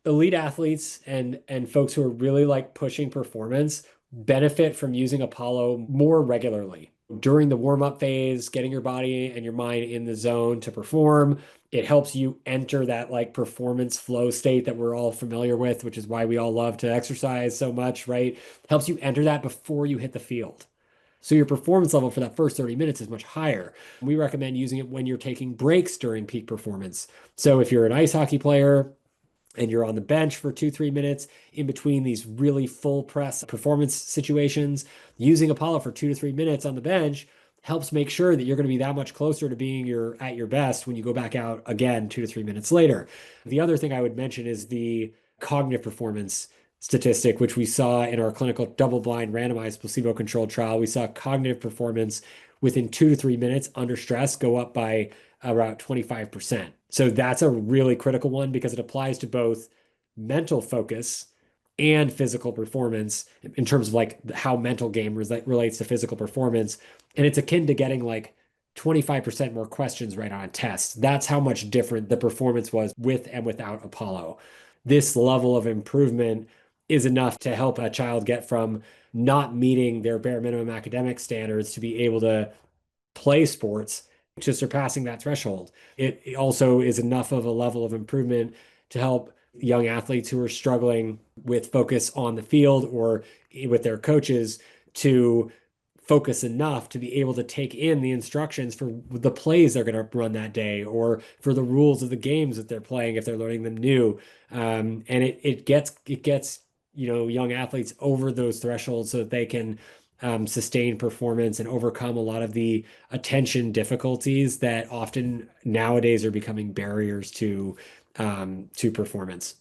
elite athletes and folks who are really like pushing performance benefit from using Apollo more regularly. During the warm-up phase, getting your body and your mind in the zone to perform. It helps you enter that like performance flow state that we're all familiar with, which is why we all love to exercise so much, right? Helps you enter that before you hit the field. So your performance level for that first 30 minutes is much higher. We recommend using it when you're taking breaks during peak performance. So if you're an ice hockey player and you're on the bench for 2, 3 minutes in between these really full press performance situations, using Apollo for 2 to 3 minutes on the bench helps make sure that you're going to be that much closer to being at your best when you go back out again 2 to 3 minutes later. The other thing I would mention is the cognitive performance statistic, which we saw in our clinical double-blind randomized placebo-controlled trial. We saw cognitive performance within 2 to 3 minutes under stress go up by about 25%. So that's a really critical one because it applies to both mental focus and physical performance in terms of like how mental game relates to physical performance. And it's akin to getting like 25% more questions right on a test. That's how much different the performance was with and without Apollo. This level of improvement is enough to help a child get from not meeting their bare minimum academic standards to be able to play sports to surpassing that threshold. It also is enough of a level of improvement to help young athletes who are struggling with focus on the field or with their coaches to focus enough to be able to take in the instructions for the plays they're going to run that day or for the rules of the games that they're playing if they're learning them new. And it gets young athletes over those thresholds so that they can sustain performance and overcome a lot of the attention difficulties that often nowadays are becoming barriers to performance.